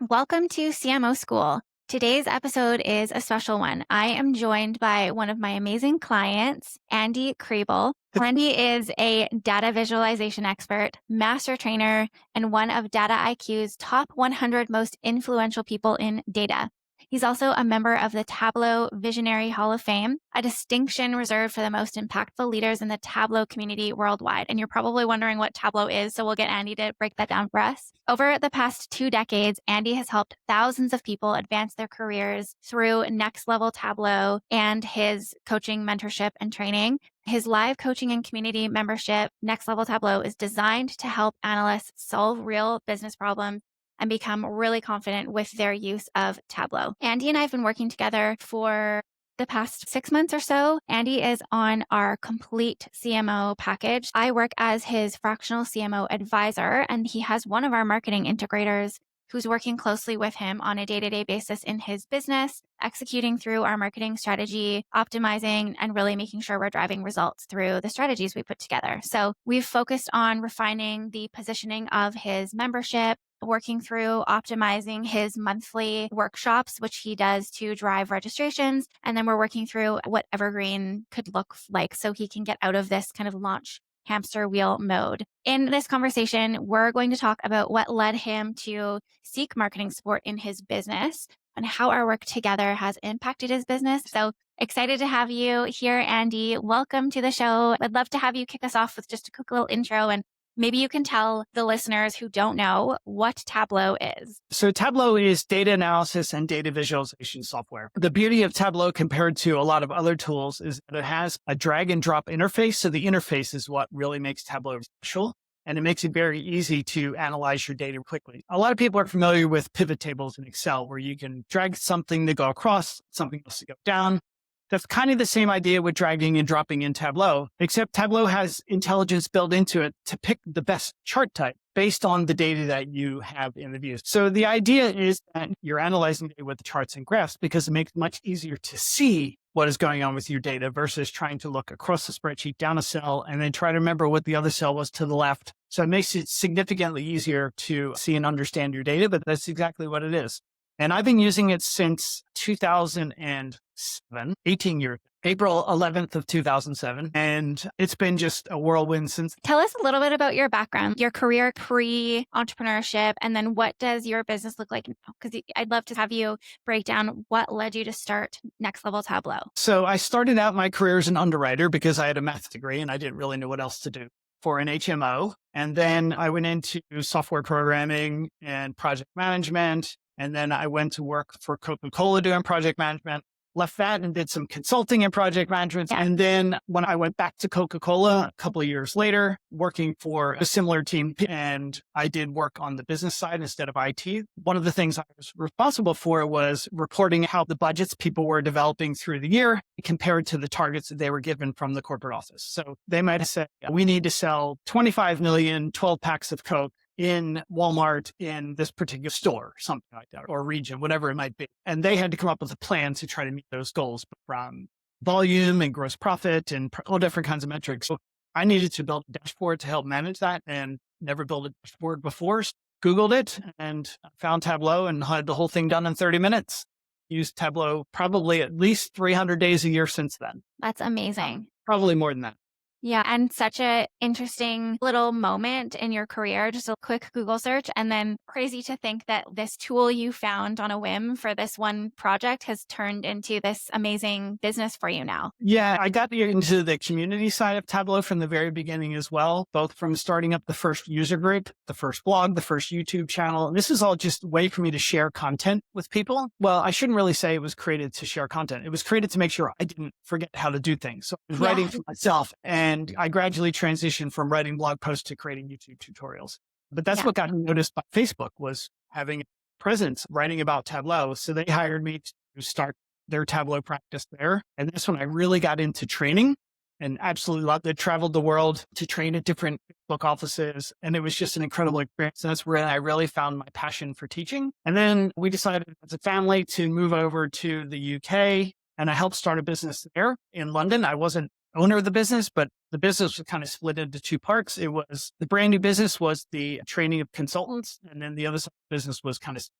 Welcome to CMO School. Today's episode is a special one. I am joined by one of my amazing clients, Andy Kriebel. Andy is a data visualization expert, master trainer, and one of Data IQ's top 100 most influential people in data. He's also a member of the Tableau Visionary Hall of Fame, a distinction reserved for the most impactful leaders in the Tableau community worldwide. And you're probably wondering what Tableau is, so we'll get Andy to break that down for us. Over the past 2 decades, Andy has helped thousands of people advance their careers through next level Tableau and his coaching, mentorship, and training. His live coaching and community membership, Next Level Tableau, is designed to help analysts solve real business problems and become really confident with their use of Tableau. Andy and I have been working together for the past 6 months or so. Andy is on our complete CMO package. I work as his fractional CMO advisor, and he has one of our marketing integrators who's working closely with him on a day-to-day basis in his business, executing through our marketing strategy, optimizing, and really making sure we're driving results through the strategies we put together. So we've focused on refining the positioning of his membership, working through optimizing his monthly workshops, which he does to drive registrations. And then we're working through what evergreen could look like so he can get out of this kind of launch hamster wheel mode. In this conversation, we're going to talk about what led him to seek marketing support in his business and how our work together has impacted his business. So excited to have you here, Andy. Welcome to the show. I'd love to have you kick us off with just a quick little intro, and maybe you can tell the listeners who don't know what Tableau is. So Tableau is data analysis and data visualization software. The beauty of Tableau compared to a lot of other tools is that it has a drag and drop interface. So the interface is what really makes Tableau special. And it makes it very easy to analyze your data quickly. A lot of people are familiar with pivot tables in Excel, where you can drag something to go across, something else to go down. That's kind of the same idea with dragging and dropping in Tableau, except Tableau has intelligence built into it to pick the best chart type based on the data that you have in the view. So the idea is that you're analyzing data with the charts and graphs because it makes it much easier to see what is going on with your data versus trying to look across the spreadsheet, down a cell, and then try to remember what the other cell was to the left. So it makes it significantly easier to see and understand your data, but that's exactly what it is. And I've been using it since 2007, 18 years, April 11th of 2007. And it's been just a whirlwind since. Tell us a little bit about your background, your career pre-entrepreneurship, and then what does your business look like now? Because I'd love to have you break down what led you to start Next Level Tableau. So I started out my career as an underwriter because I had a math degree and I didn't really know what else to do for an HMO. And then I went into software programming and project management. And then I went to work for Coca-Cola doing project management, left that and did some consulting in project management. Yeah. And then when I went back to Coca-Cola a couple of years later, working for a similar team, and I did work on the business side instead of IT. One of the things I was responsible for was reporting how the budgets people were developing through the year compared to the targets that they were given from the corporate office. So they might have said, we need to sell 25 million 12 packs of Coke in Walmart in this particular store, something like that, or region, whatever it might be. And they had to come up with a plan to try to meet those goals from volume and gross profit and all different kinds of metrics. So I needed to build a dashboard to help manage that and never built a dashboard before. So Googled it and found Tableau and had the whole thing done in 30 minutes. Used Tableau probably at least 300 days a year since then. That's amazing. Probably more than that. Yeah. And such a interesting little moment in your career, just a quick Google search. And then crazy to think that this tool you found on a whim for this one project has turned into this amazing business for you now. Yeah, I got into the community side of Tableau from the very beginning as well, both from starting up the first user group, the first blog, the first YouTube channel. And this is all just a way for me to share content with people. Well, I shouldn't really say it was created to share content. It was created to make sure I didn't forget how to do things. So I was writing for myself, and I gradually transitioned from writing blog posts to creating YouTube tutorials. But that's what got me noticed by Facebook, was having a presence writing about Tableau. So they hired me to start their Tableau practice there. And that's when I really got into training and absolutely loved it. Traveled the world to train at different book offices. And it was just an incredible experience. And that's where I really found my passion for teaching. And then we decided as a family to move over to the UK, and I helped start a business there in London. I wasn't owner of the business, but the business was kind of split into two parts. It was the brand new business was the training of consultants. And then the other side of the business was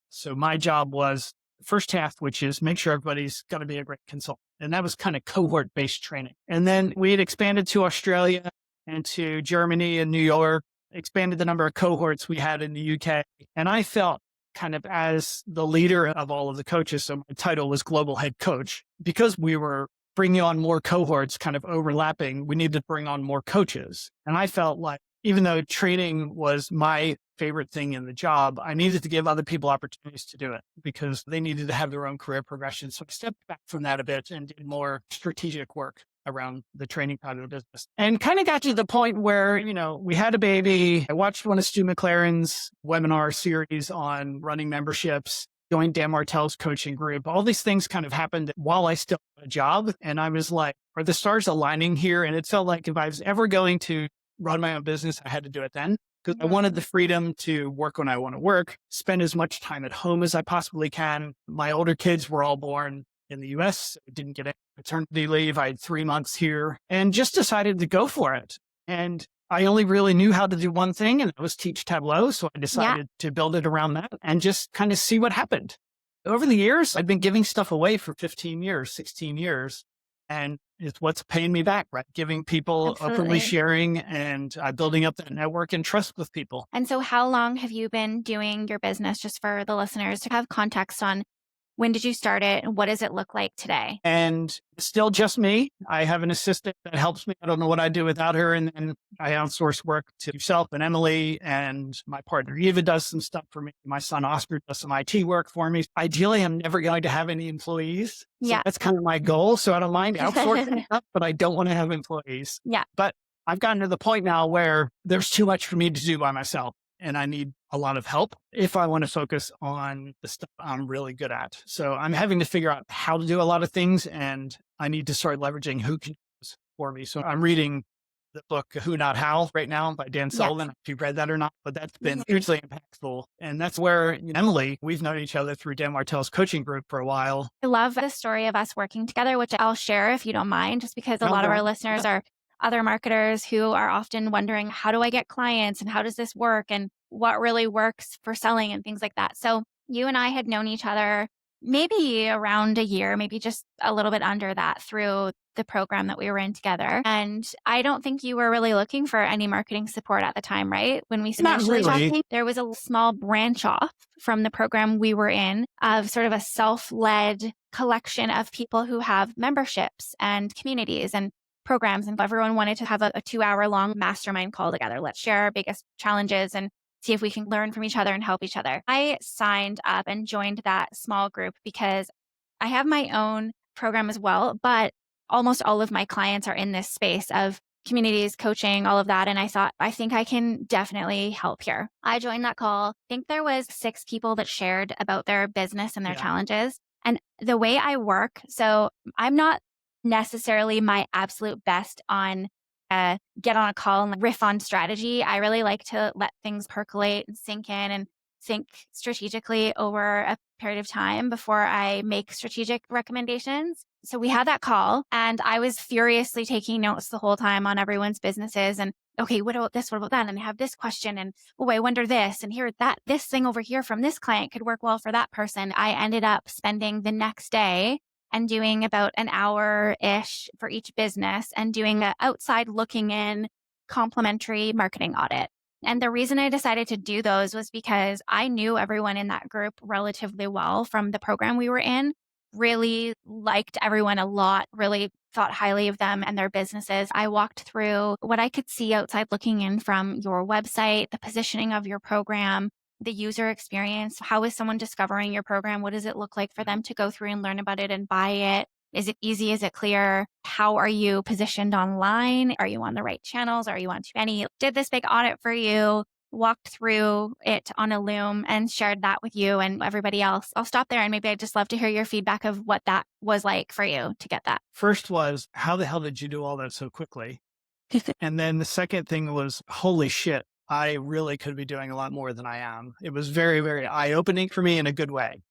so my job was the first half, which is make sure everybody's going to be a great consultant. And that was kind of cohort based training. And then we had expanded to Australia and to Germany and New York, expanded the number of cohorts we had in the UK. And I felt kind of as the leader of all of the coaches. So my title was global head coach because we were bringing on more cohorts kind of overlapping. We needed to bring on more coaches. And I felt like even though training was my favorite thing in the job, I needed to give other people opportunities to do it because they needed to have their own career progression. So I stepped back from that a bit and did more strategic work around the training part of the business and kind of got to the point where, we had a baby. I watched one of Stu McLaren's webinar series on running memberships, joined Dan Martell's coaching group. All these things kind of happened while I still had a job. And I was like, are the stars aligning here? And it felt like if I was ever going to run my own business, I had to do it then because I wanted the freedom to work when I want to work, spend as much time at home as I possibly can. My older kids were all born in the US. So I didn't get any paternity leave. I had 3 months here and just decided to go for it. And I only really knew how to do one thing, and that was teach Tableau. So I decided to build it around that and just kind of see what happened. Over the years, I've been giving stuff away for 15 years, 16 years. And it's what's paying me back, right? Giving people, openly sharing and building up that network and trust with people. And so how long have you been doing your business, just for the listeners to have context on when did you start it and what does it look like today? And still just me. I have an assistant that helps me. I don't know what I'd do without her. And then I outsource work to yourself and Emily, and my partner Eva does some stuff for me. My son Oscar does some IT work for me. Ideally, I'm never going to have any employees. So that's kind of my goal. So I don't mind outsourcing stuff, but I don't want to have employees. Yeah. But I've gotten to the point now where there's too much for me to do by myself. And I need a lot of help if I want to focus on the stuff I'm really good at. So I'm having to figure out how to do a lot of things, and I need to start leveraging who can do this for me. So I'm reading the book Who Not How right now by Dan Sullivan. If you've read that or not, but that's been hugely impactful. And that's where Emily, we've known each other through Dan Martell's coaching group for a while. I love the story of us working together, which I'll share if you don't mind, just because a lot of our listeners are other marketers who are often wondering, how do I get clients and how does this work and what really works for selling and things like that. So you and I had known each other maybe around a year, maybe just a little bit under that through the program that we were in together. And I don't think you were really looking for any marketing support at the time, right? When we started talking, there was a small branch off from the program we were in of sort of a self-led collection of people who have memberships and communities and programs, and everyone wanted to have a 2-hour long mastermind call together. Let's share our biggest challenges and see if we can learn from each other and help each other. I signed up and joined that small group because I have my own program as well, but almost all of my clients are in this space of communities, coaching, all of that. And I thought, I think I can definitely help here. I joined that call. I think there was 6 people that shared about their business and their challenges. And the way I work, so I'm not necessarily my absolute best on get on a call and riff on strategy. I really like to let things percolate and sink in and think strategically over a period of time before I make strategic recommendations. So we had that call and I was furiously taking notes the whole time on everyone's businesses and, okay, what about this? What about that? And I have this question and, oh, I wonder this and here, that, this thing over here from this client could work well for that person. I ended up spending the next day and doing about an hour-ish for each business and doing an outside looking in complimentary marketing audit. And the reason I decided to do those was because I knew everyone in that group relatively well from the program we were in, really liked everyone a lot, really thought highly of them and their businesses. I walked through what I could see outside looking in from your website, the positioning of your program, the user experience. How is someone discovering your program? What does it look like for them to go through and learn about it and buy it? Is it easy? Is it clear? How are you positioned online? Are you on the right channels? Are you on too many? Did this big audit for you, walked through it on a Loom and shared that with you and everybody else. I'll stop there and maybe I'd just love to hear your feedback of what that was like for you to get that. First was, how the hell did you do all that so quickly? And then the second thing was, holy shit, I really could be doing a lot more than I am. It was very, very eye-opening for me in a good way.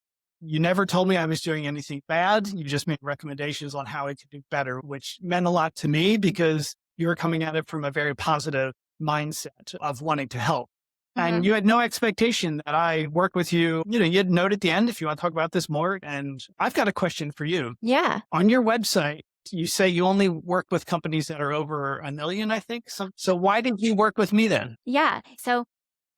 You never told me I was doing anything bad. You just made recommendations on how I could do better, which meant a lot to me because you were coming at it from a very positive mindset of wanting to help. And you had no expectation that I work with you. You had a note at the end if you want to talk about this more. And I've got a question for you. Yeah. On your website, you say you only work with companies that are over $1 million, I think. So why did you work with me then? Yeah. So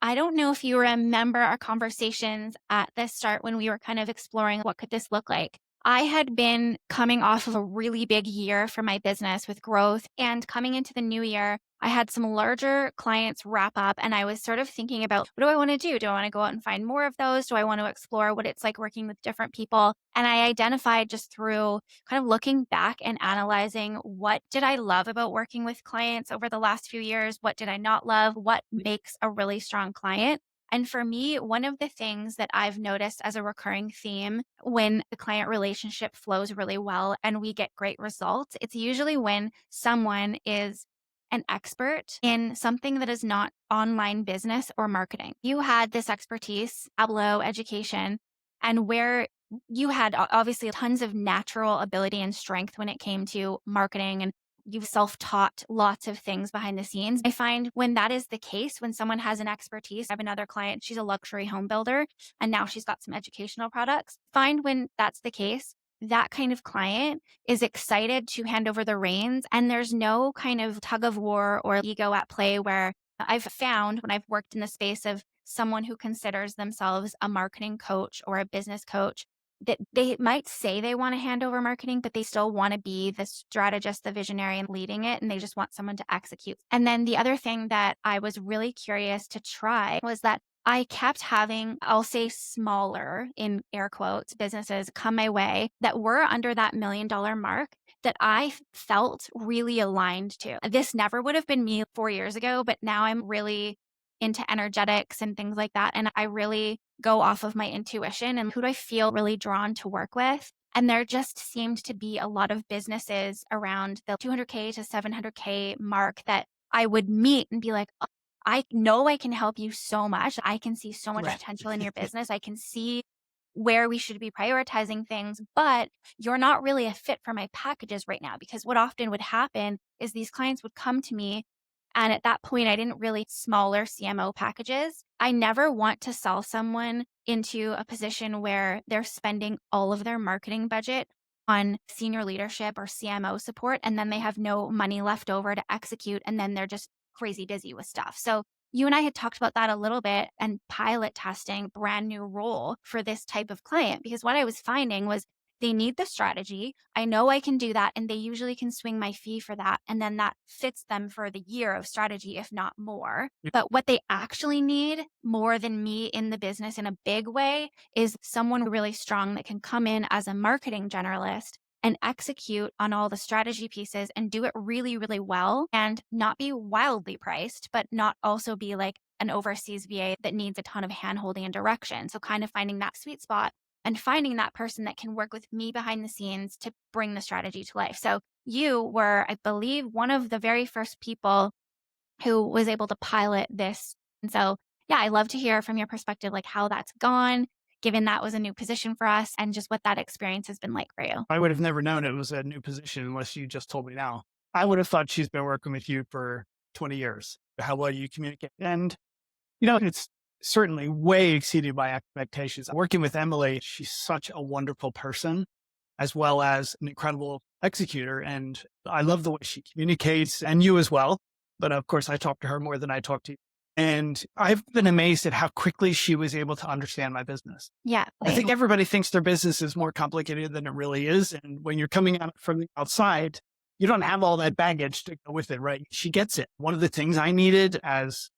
I don't know if you remember our conversations at the start when we were kind of exploring what could this look like. I had been coming off of a really big year for my business with growth, and coming into the new year, I had some larger clients wrap up, and I was sort of thinking about, what do I want to do? Do I want to go out and find more of those? Do I want to explore what it's like working with different people? And I identified just through kind of looking back and analyzing, what did I love about working with clients over the last few years? What did I not love? What makes a really strong client? And for me, one of the things that I've noticed as a recurring theme when the client relationship flows really well and we get great results, it's usually when someone is an expert in something that is not online business or marketing. You had this expertise, Tableau education, and where you had obviously tons of natural ability and strength when it came to marketing, and you've self-taught lots of things behind the scenes. I find when that is the case, when someone has an expertise, I have another client, she's a luxury home builder, and now she's got some educational products. Find when that's the case, that kind of client is excited to hand over the reins, and there's no kind of tug of war or ego at play, where I've found when I've worked in the space of someone who considers themselves a marketing coach or a business coach, that they might say they want to hand over marketing, but they still want to be the strategist, the visionary, and leading it. And they just want someone to execute. And then the other thing that I was really curious to try was that I kept having, I'll say smaller in air quotes, businesses come my way that were under that $1 million mark that I felt really aligned to. This never would have been me 4 years ago, but now I'm really into energetics and things like that. And I really go off of my intuition and who do I feel really drawn to work with. And there just seemed to be a lot of businesses around the 200K to 700K mark that I would meet and be like, "Oh, I know I can help you so much. I can see so much Right. potential in your business. I can see where we should be prioritizing things, but you're not really a fit for my packages right now." Because what often would happen is these clients would come to me, and at that point, I didn't really smaller CMO packages. I never want to sell someone into a position where they're spending all of their marketing budget on senior leadership or CMO support, and then they have no money left over to execute, and then they're just crazy busy with stuff. So you and I had talked about that a little bit, and pilot testing brand new role for this type of client, because what I was finding was they need the strategy. I know I can do that, and they usually can swing my fee for that. And then that fits them for the year of strategy, if not more. Yeah. But what they actually need more than me in the business in a big way is someone really strong that can come in as a marketing generalist and execute on all the strategy pieces and do it really, really well, and not be wildly priced, but not also be like an overseas VA that needs a ton of handholding and direction. So kind of finding that sweet spot and finding that person that can work with me behind the scenes to bring the strategy to life. So you were, I believe, one of the very first people who was able to pilot this. And so, yeah, I love to hear from your perspective, like how that's gone, given that was a new position for us, and just what that experience has been like for you. I would have never known it was a new position unless you just told me now. I would have thought she's been working with you for 20 years, how well you communicate. And, it's certainly way exceeded my expectations. Working with Emily, she's such a wonderful person, as well as an incredible executor. And I love the way she communicates, and you as well. But of course, I talk to her more than I talk to you. And I've been amazed at how quickly she was able to understand my business. Yeah. I think everybody thinks their business is more complicated than it really is. And when you're coming out from the outside, you don't have all that baggage to go with it, right? She gets it. One of the things I needed as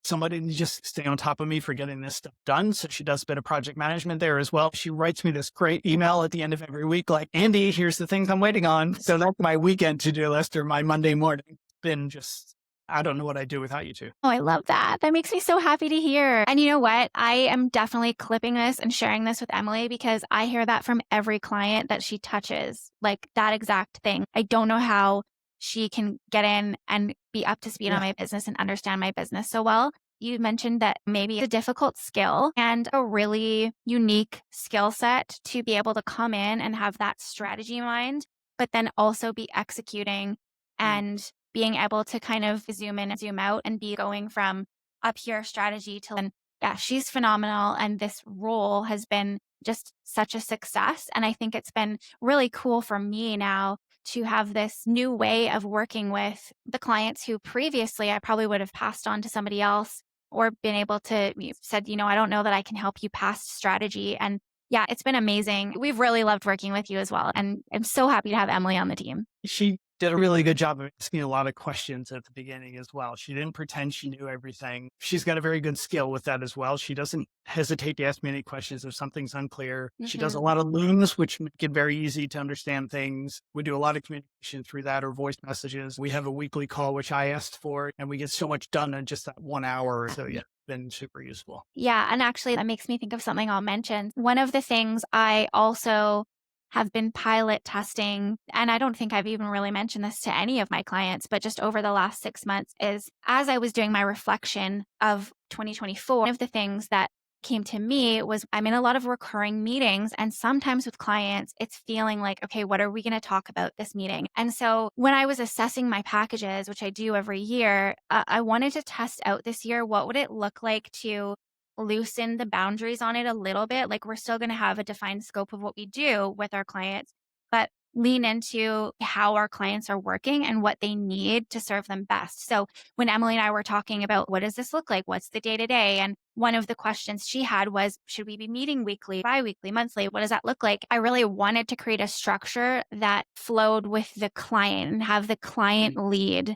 somebody to just stay on top of me for getting this stuff done. So she does a bit of project management there as well. She writes me this great email at the end of every week, like, Andy, here's the things I'm waiting on. So that's my weekend to-do list or my Monday morning. It's been just, I don't know what I'd do without you two. Oh, I love that. That makes me so happy to hear. And you know what? I am definitely clipping this and sharing this with Emily, because I hear that from every client that she touches, like that exact thing. I don't know how she can get in and be up to speed on my business and understand my business so well. You mentioned that maybe a difficult skill and a really unique skill set to be able to come in and have that strategy mind, but then also be executing and being able to kind of zoom in and zoom out and be going from a pure strategy to, and yeah, she's phenomenal. And this role has been just such a success. And I think it's been really cool for me now to have this new way of working with the clients who previously I probably would have passed on to somebody else or been able to said, I don't know that I can help you past strategy. And yeah, it's been amazing. We've really loved working with you as well. And I'm so happy to have Emily on the team. She did a really good job of asking a lot of questions at the beginning as well. She didn't pretend she knew everything. She's got a very good skill with that as well. She doesn't hesitate to ask me any questions if something's unclear. She does a lot of looms, which make it very easy to understand things. We do a lot of communication through that or voice messages. We have a weekly call, which I asked for, and we get so much done in just that 1 hour. So yeah, been super useful. Yeah. And actually, that makes me think of something I'll mention. One of the things I also have been pilot testing, and I don't think I've even really mentioned this to any of my clients, but just over the last 6 months is as I was doing my reflection of 2024, one of the things that came to me was I'm in a lot of recurring meetings. And sometimes with clients, it's feeling like, okay, what are we going to talk about this meeting? And so when I was assessing my packages, which I do every year, I wanted to test out this year, what would it look like to loosen the boundaries on it a little bit? Like we're still going to have a defined scope of what we do with our clients, but lean into how our clients are working and what they need to serve them best. So when Emily and I were talking about what does this look like? What's the day to day? And one of the questions she had was, should we be meeting weekly, bi-weekly, monthly? What does that look like? I really wanted to create a structure that flowed with the client and have the client lead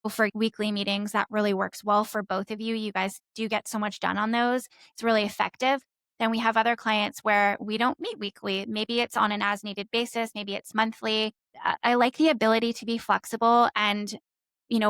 for weekly meetings. That really works well for both of you. You guys do get so much done on those. It's really effective. Then we have other clients where we don't meet weekly. Maybe it's on an as needed basis. Maybe it's monthly. I like the ability to be flexible and,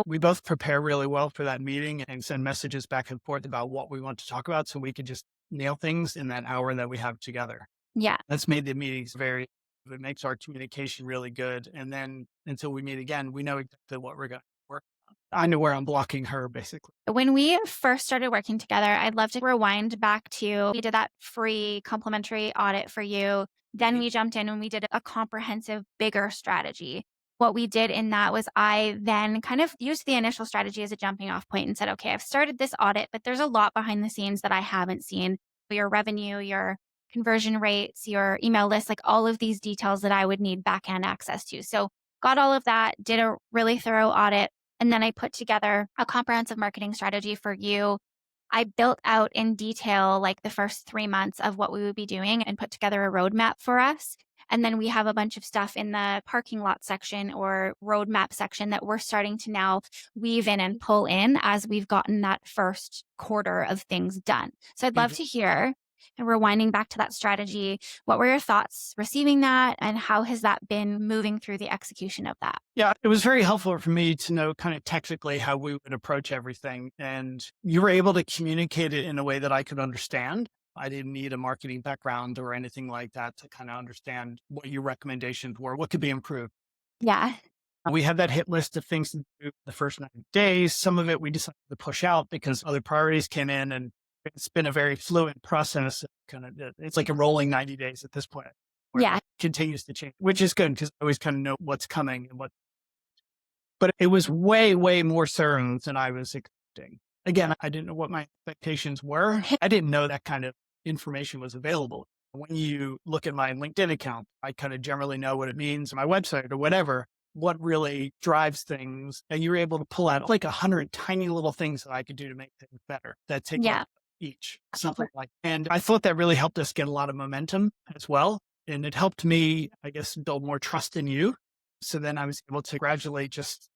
We both prepare really well for that meeting and send messages back and forth about what we want to talk about so we can just nail things in that hour that we have together. yeah. That's made the meetings it makes our communication really good. And then until we meet again, we know exactly what we're going to work on. I know where I'm blocking her basically. When we first started working together, I'd love to rewind back to we did that free complimentary audit for you. Then we jumped in and we did a comprehensive, bigger strategy. What we did in that was I then kind of used the initial strategy as a jumping off point and said, okay, I've started this audit, but there's a lot behind the scenes that I haven't seen. Your revenue, your conversion rates, your email list, like all of these details that I would need backend access to. So got all of that, did a really thorough audit. And then I put together a comprehensive marketing strategy for you. I built out in detail like the first 3 months of what we would be doing and put together a roadmap for us. And then we have a bunch of stuff in the parking lot section or roadmap section that we're starting to now weave in and pull in as we've gotten that first quarter of things done. So I'd love to hear, and rewinding back to that strategy, what were your thoughts receiving that and how has that been moving through the execution of that? Yeah, it was very helpful for me to know kind of technically how we would approach everything. And you were able to communicate it in a way that I could understand. I didn't need a marketing background or anything like that to kind of understand what your recommendations were, what could be improved. Yeah. We had that hit list of things to do the first 90 days. Some of it we decided to push out because other priorities came in, and it's been a very fluid process. It's like a rolling 90 days at this point. Where Yeah. it continues to change, which is good because I always kind of know what's coming and but it was way, way more certain than I was expecting. Again, I didn't know what my expectations were. I didn't know that kind of information was available. When you look at my LinkedIn account, I kind of generally know what it means, my website or whatever, what really drives things. And you're able to pull out like 100 tiny little things that I could do to make things better that take Yeah. each, something like, and I thought that really helped us get a lot of momentum as well. And it helped me, I guess, build more trust in you. So then I was able to gradually just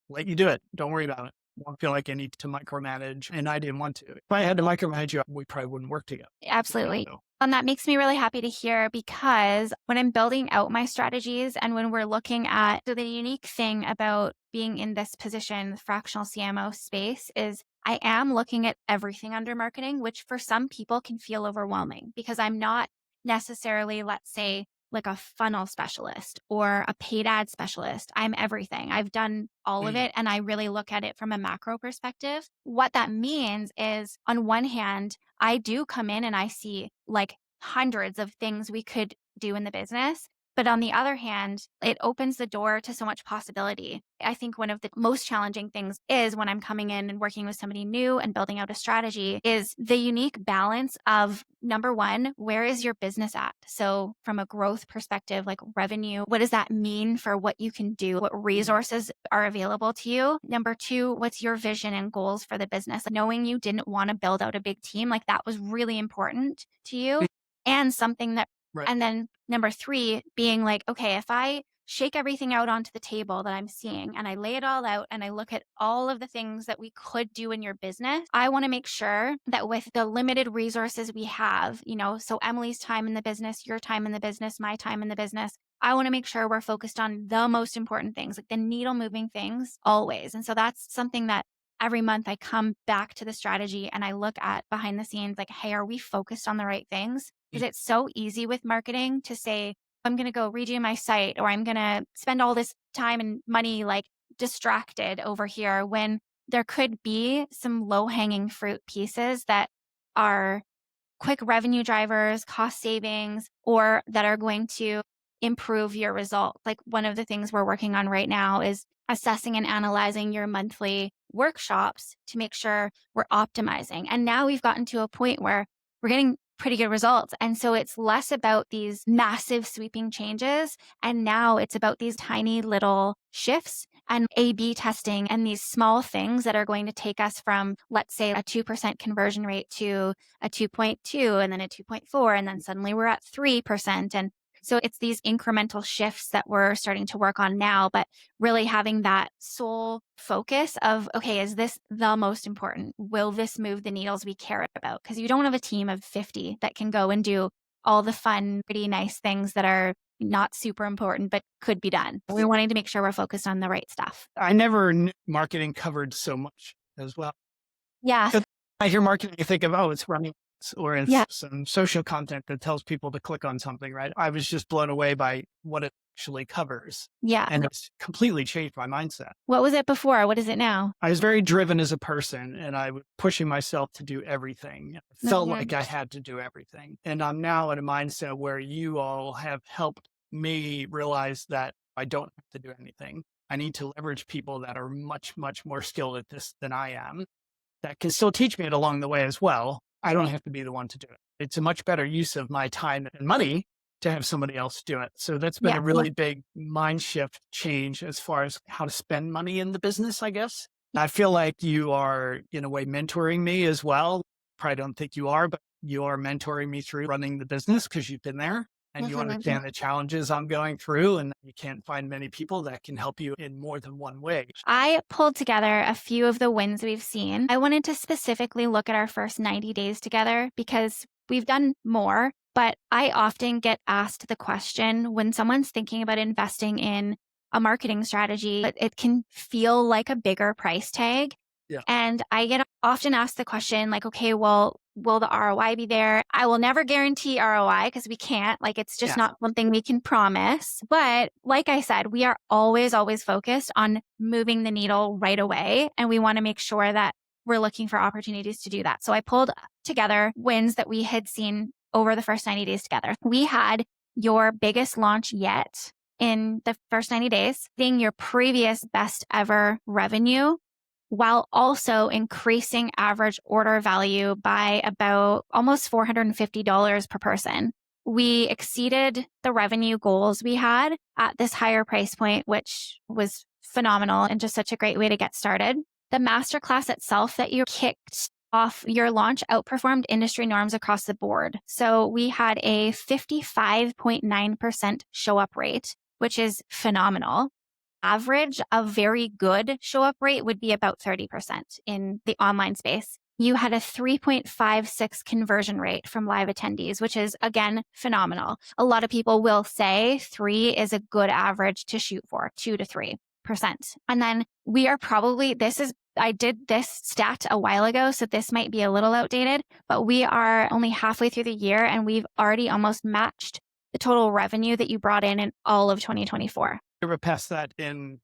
let you do it. Don't worry about it. I don't feel like I need to micromanage. And I didn't want to. If I had to micromanage you, we probably wouldn't work together. Absolutely. So, And that makes me really happy to hear because when I'm building out my strategies and when we're looking at the unique thing about being in this position, the fractional CMO space, is I am looking at everything under marketing, which for some people can feel overwhelming because I'm not necessarily, let's say, like a funnel specialist or a paid ad specialist. I'm everything. I've done all of it. And I really look at it from a macro perspective. What that means is, on one hand, I do come in and I see like hundreds of things we could do in the business. But on the other hand, it opens the door to so much possibility. I think one of the most challenging things is when I'm coming in and working with somebody new and building out a strategy is the unique balance of, number one, where is your business at? So from a growth perspective, like revenue, what does that mean for what you can do? What resources are available to you? Number two, what's your vision and goals for the business? Knowing you didn't want to build out a big team, like that was really important to you, and something that Right. and then number three, being like, okay, if I shake everything out onto the table that I'm seeing and I lay it all out and I look at all of the things that we could do in your business, I want to make sure that with the limited resources we have, so Emily's time in the business, your time in the business, my time in the business, I want to make sure we're focused on the most important things, like the needle moving things always. And so that's something that every month I come back to the strategy and I look at behind the scenes, like, hey, are we focused on the right things? Because it's so easy with marketing to say, I'm going to go redo my site, or I'm going to spend all this time and money like distracted over here, when there could be some low hanging fruit pieces that are quick revenue drivers, cost savings, or that are going to improve your result. Like one of the things we're working on right now is assessing and analyzing your monthly workshops to make sure we're optimizing. And now we've gotten to a point where we're getting pretty good results. And so it's less about these massive sweeping changes. And now it's about these tiny little shifts and A/B testing and these small things that are going to take us from, let's say, a 2% conversion rate to a 2.2 and then a 2.4. And then suddenly we're at 3%. And so it's these incremental shifts that we're starting to work on now, but really having that sole focus of, okay, is this the most important? Will this move the needles we care about? Because you don't have a team of 50 that can go and do all the fun, pretty nice things that are not super important, but could be done. We're wanting to make sure we're focused on the right stuff. I never knew marketing covered so much as well. Yeah. I hear marketing, you think of, oh, it's running ads, or it's Yeah. some social content that tells people to click on something, right? I was just blown away by what it actually covers. Yeah. And it's completely changed my mindset. What was it before? What is it now? I was very driven as a person, and I was pushing myself to do everything. I felt like I had to do everything. And I'm now in a mindset where you all have helped me realize that I don't have to do anything. I need to leverage people that are much, much more skilled at this than I am, that can still teach me it along the way as well. I don't have to be the one to do it. It's a much better use of my time and money to have somebody else do it. So that's been a really big mind shift change as far as how to spend money in the business, I guess. I feel like you are, in a way, mentoring me as well. Probably don't think you are, but you are mentoring me through running the business because you've been there and you understand the challenges I'm going through, and you can't find many people that can help you in more than one way. I pulled together a few of the wins we've seen. I wanted to specifically look at our first 90 days together because we've done more, but I often get asked the question when someone's thinking about investing in a marketing strategy, it can feel like a bigger price tag. Yeah. And I get often asked the question like, okay, well, will the ROI be there? I will never guarantee ROI because we can't. Like, it's just not something we can promise. But like I said, we are always, always focused on moving the needle right away. And we want to make sure that we're looking for opportunities to do that. So I pulled together wins that we had seen over the first 90 days together. We had your biggest launch yet in the first 90 days, seeing your previous best ever revenue, while also increasing average order value by about almost $450 per person. We exceeded the revenue goals we had at this higher price point, which was phenomenal and just such a great way to get started. The masterclass itself that you kicked off your launch outperformed industry norms across the board. So we had a 55.9% show up rate, which is phenomenal. Average, a very good show up rate would be about 30% in the online space. You had a 3.56 conversion rate from live attendees, which is, again, phenomenal. A lot of people will say 3 is a good average to shoot for, 2 to 3%. And then we are probably, I did this stat a while ago, so this might be a little outdated, but we are only halfway through the year and we've already almost matched the total revenue that you brought in all of 2024. We're past that in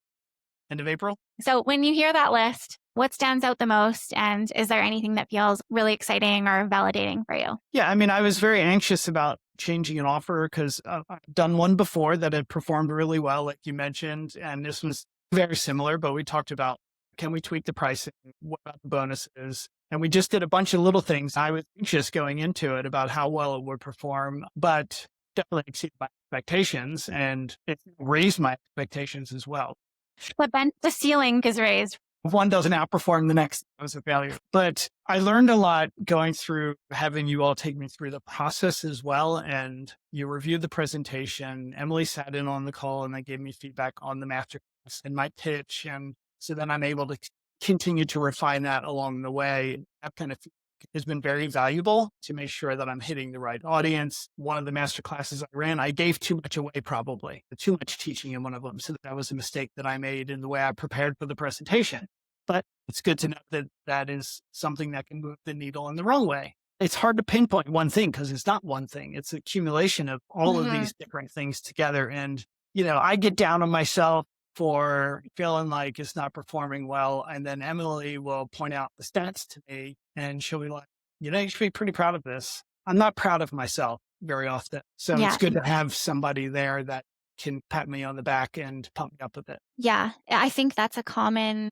end of April. So when you hear that list, what stands out the most? And is there anything that feels really exciting or validating for you? Yeah, I mean, I was very anxious about changing an offer because I've done one before that had performed really well, like you mentioned. And this was very similar, but we talked about, can we tweak the pricing? What about the bonuses? And we just did a bunch of little things. I was anxious going into it about how well it would perform, but definitely exceeded my expectations, and it raised my expectations as well. But then the ceiling is raised. If one doesn't outperform the next, it was a failure. But I learned a lot going through having you all take me through the process as well. And you reviewed the presentation. Emily sat in on the call and they gave me feedback on the masterclass and my pitch. And so then I'm able to continue to refine that along the way. That kind of feedback has been very valuable to make sure that I'm hitting the right audience. One of the master classes I ran, I gave too much away, probably too much teaching in one of them. So that was a mistake that I made in the way I prepared for the presentation. But it's good to know that that is something that can move the needle in the wrong way. It's hard to pinpoint one thing because it's not one thing. It's an accumulation of all of these different things together. And, I get down on myself for feeling like it's not performing well. And then Emily will point out the stats to me and she'll be like, you should be pretty proud of this. I'm not proud of myself very often. So Yeah. It's good to have somebody there that can pat me on the back and pump me up a bit. Yeah. I think that's a common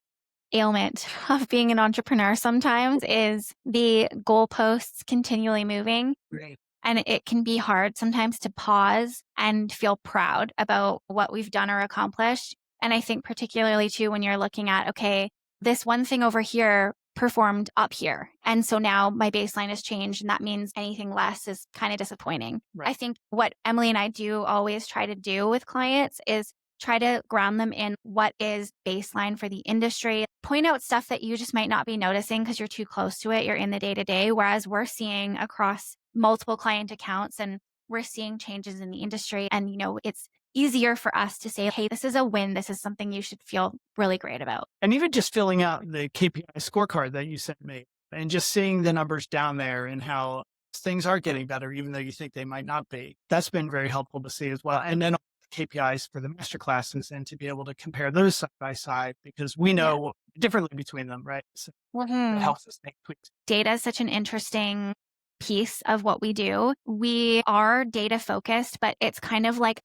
ailment of being an entrepreneur sometimes is the goalposts continually moving. Great. And it can be hard sometimes to pause and feel proud about what we've done or accomplished. And I think particularly too, when you're looking at, okay, this one thing over here performed up here. And so now my baseline has changed. And that means anything less is kind of disappointing. Right. I think what Emily and I do always try to do with clients is try to ground them in what is baseline for the industry. Point out stuff that you just might not be noticing because you're too close to it. You're in the day to day. Whereas we're seeing across multiple client accounts and we're seeing changes in the industry. And, it's easier for us to say, hey, this is a win. This is something you should feel really great about. And even just filling out the KPI scorecard that you sent me and just seeing the numbers down there and how things are getting better, even though you think they might not be. That's been very helpful to see as well. And then KPIs for the master classes and to be able to compare those side by side because we know differently between them, right? So it helps us make tweaks. Data is such an interesting piece of what we do. We are data focused, but it's kind of like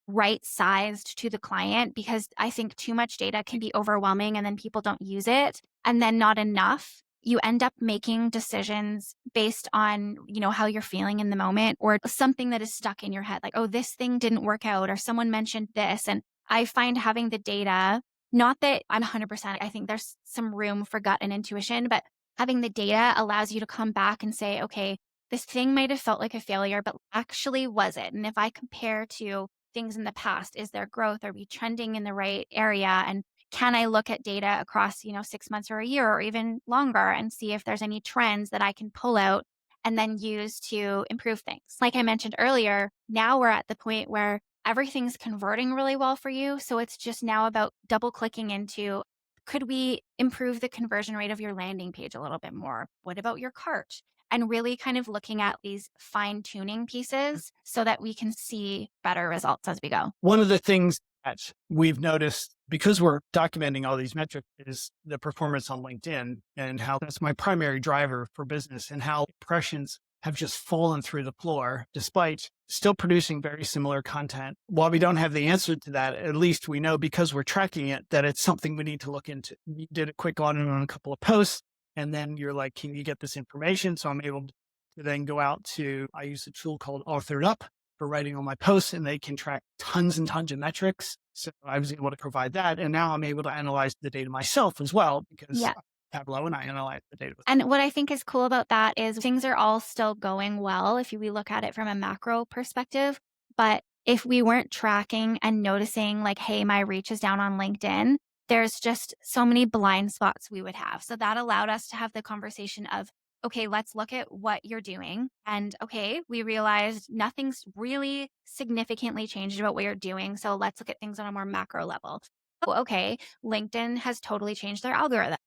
right sized to the client because I think too much data can be overwhelming and then people don't use it and then not enough. You end up making decisions based on, how you're feeling in the moment or something that is stuck in your head. Like, oh, this thing didn't work out or someone mentioned this. And I find having the data, not that I'm 100%, I think there's some room for gut and intuition, but having the data allows you to come back and say, okay, this thing might have felt like a failure, but actually was it? And if I compare to things in the past, is there growth? Are we trending in the right area? And can I look at data across, 6 months or a year or even longer and see if there's any trends that I can pull out and then use to improve things? Like I mentioned earlier, now we're at the point where everything's converting really well for you. So it's just now about double clicking into, could we improve the conversion rate of your landing page a little bit more? What about your cart? And really kind of looking at these fine tuning pieces so that we can see better results as we go. One of the things that we've noticed because we're documenting all these metrics is the performance on LinkedIn and how that's my primary driver for business and how impressions have just fallen through the floor despite still producing very similar content. While we don't have the answer to that, at least we know because we're tracking it that it's something we need to look into. We did a quick audit on a couple of posts. And then you're like, can you get this information? So I'm able to then go out I use a tool called Authored Up for writing all my posts and they can track tons and tons of metrics. So I was able to provide that. And now I'm able to analyze the data myself as well because Tableau and I analyze the data. And what I think is cool about that is things are all still going well if we look at it from a macro perspective. But if we weren't tracking and noticing like, hey, my reach is down on LinkedIn, there's just so many blind spots we would have. So that allowed us to have the conversation of, okay, let's look at what you're doing. And okay, we realized nothing's really significantly changed about what you're doing. So let's look at things on a more macro level. Oh, okay, LinkedIn has totally changed their algorithm.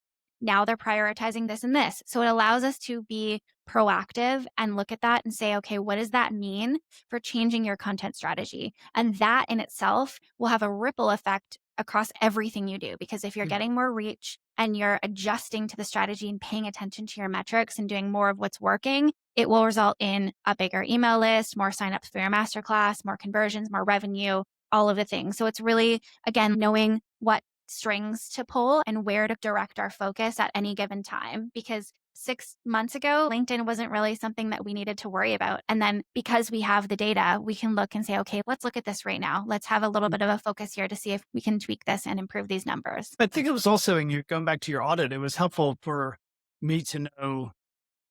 now they're prioritizing this and this. So it allows us to be proactive and look at that and say, okay, what does that mean for changing your content strategy? And that in itself will have a ripple effect across everything you do. Because if you're getting more reach and you're adjusting to the strategy and paying attention to your metrics and doing more of what's working, it will result in a bigger email list, more signups for your masterclass, more conversions, more revenue, all of the things. So it's really, again, knowing what strings to pull and where to direct our focus at any given time. Because 6 months ago, LinkedIn wasn't really something that we needed to worry about. And then because we have the data, we can look and say, okay, let's look at this right now. Let's have a little bit of a focus here to see if we can tweak this and improve these numbers. I think it was also, in you going back to your audit, it was helpful for me to know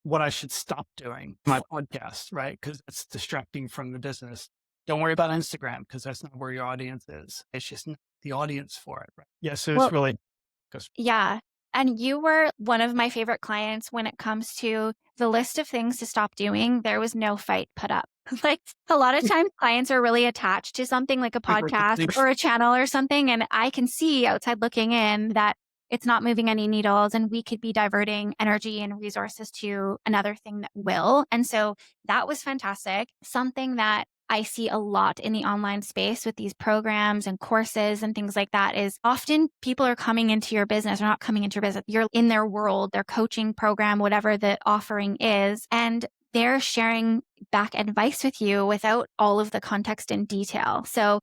what I should stop doing my podcast, right? Because it's distracting from the business. Don't worry about Instagram because that's not where your audience is. It's just not the audience for it, right? Yeah, so it's really yeah. And you were one of my favorite clients when it comes to the list of things to stop doing. There was no fight put up. Like a lot of times clients are really attached to something like a podcast or a channel or something. And I can see outside looking in that it's not moving any needles and we could be diverting energy and resources to another thing that will. And so that was fantastic. Something that I see a lot in the online space with these programs and courses and things like that is often people are coming into your business or not coming into your business. You're in their world, their coaching program, whatever the offering is, and they're sharing back advice with you without all of the context and detail. So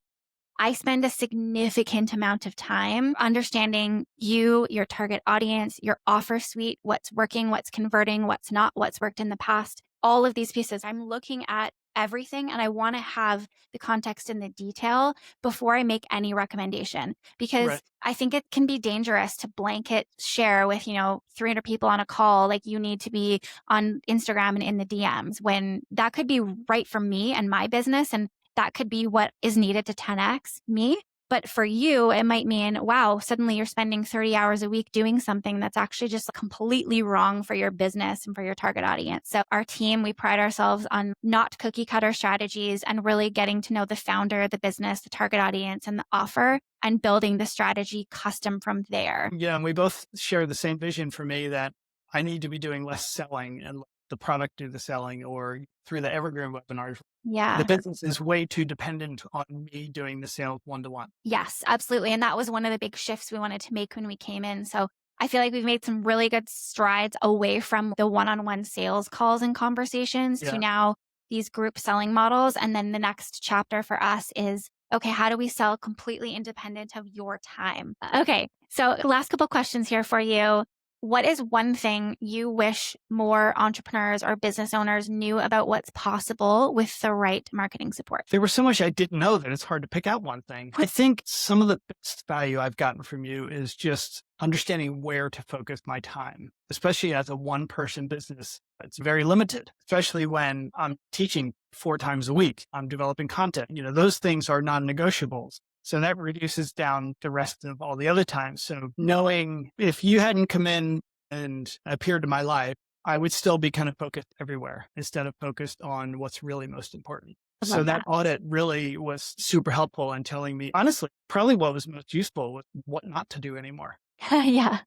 I spend a significant amount of time understanding you, your target audience, your offer suite, what's working, what's converting, what's not, what's worked in the past, all of these pieces. I'm looking at everything and I want to have the context and the detail before I make any recommendation because I think it can be dangerous to blanket share with, 300 people on a call. Like you need to be on Instagram and in the DMs when that could be right for me and my business. And that could be what is needed to 10x me. But for you, it might mean, wow, suddenly you're spending 30 hours a week doing something that's actually just completely wrong for your business and for your target audience. So our team, we pride ourselves on not cookie cutter strategies and really getting to know the founder, the business, the target audience, and the offer and building the strategy custom from there. Yeah. And we both share the same vision for me that I need to be doing less selling and let the product do the selling or through the evergreen webinars. Yeah. The business is way too dependent on me doing the sales one-to-one. Yes, absolutely. And that was one of the big shifts we wanted to make when we came in. So I feel like we've made some really good strides away from the one-on-one sales calls and conversations to now these group selling models. And then the next chapter for us is, okay, how do we sell completely independent of your time? Okay, so last couple questions here for you. What is one thing you wish more entrepreneurs or business owners knew about what's possible with the right marketing support? There was so much I didn't know that it's hard to pick out one thing. I think some of the best value I've gotten from you is just understanding where to focus my time, especially as a one-person business. It's very limited, especially when I'm teaching 4 times a week. I'm developing content. Those things are non-negotiables. So that reduces down the rest of all the other times. So knowing if you hadn't come in and appeared in my life, I would still be kind of focused everywhere instead of focused on what's really most important. So that audit really was super helpful in telling me, honestly, probably what was most useful was what not to do anymore. Yeah.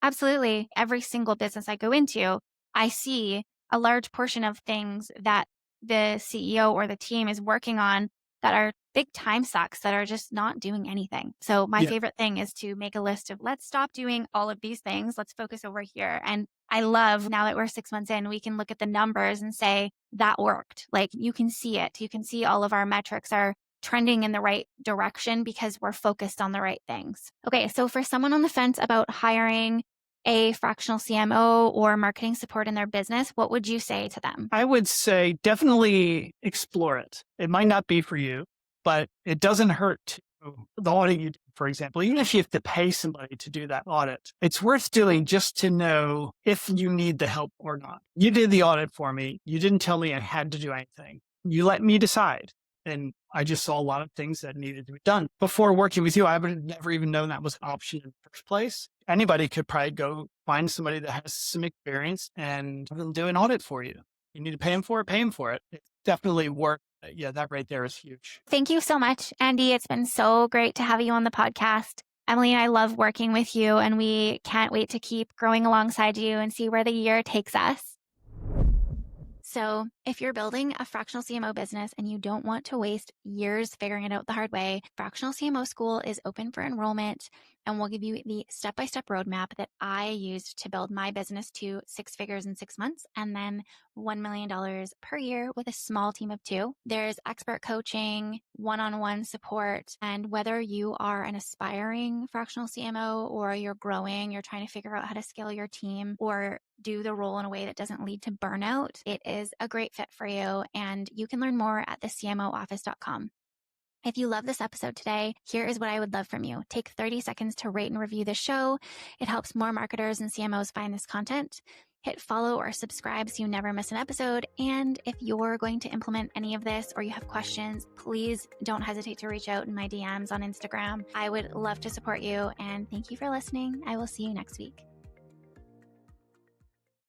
Absolutely. Every single business I go into, I see a large portion of things that the CEO or the team is working on that are big time sucks that are just not doing anything. So my favorite thing is to make a list of let's stop doing all of these things. Let's focus over here. And I love now that we're 6 months in, we can look at the numbers and say that worked. Like you can see it. You can see all of our metrics are trending in the right direction because we're focused on the right things. Okay. So for someone on the fence about hiring a fractional CMO or marketing support in their business, what would you say to them? I would say definitely explore it. It might not be for you, but it doesn't hurt to the audit you do, for example, even if you have to pay somebody to do that audit, it's worth doing just to know if you need the help or not. You did the audit for me. You didn't tell me I had to do anything. You let me decide. And I just saw a lot of things that needed to be done. Before working with you, I would have never even known that was an option in the first place. Anybody could probably go find somebody that has some experience and they'll do an audit for you. You need to pay them for it, pay them for it. It's definitely worth it. Yeah, that right there is huge. Thank you so much, Andy. It's been so great to have you on the podcast. Emily and I love working with you, and we can't wait to keep growing alongside you and see where the year takes us. So if you're building a fractional CMO business and you don't want to waste years figuring it out the hard way, Fractional CMO School is open for enrollment, and we'll give you the step-by-step roadmap that I used to build my business to 6 figures in 6 months and then $1 million per year with a small team of 2. There's expert coaching, one-on-one support, and whether you are an aspiring fractional CMO or you're growing, you're trying to figure out how to scale your team or do the role in a way that doesn't lead to burnout, it is a great fit for you, and you can learn more at thecmooffice.com. If you love this episode today, here is what I would love from you. Take 30 seconds to rate and review the show. It helps more marketers and CMOs find this content. Hit follow or subscribe so you never miss an episode. And if you're going to implement any of this or you have questions, please don't hesitate to reach out in my DMs on Instagram. I would love to support you. And thank you for listening. I will see you next week.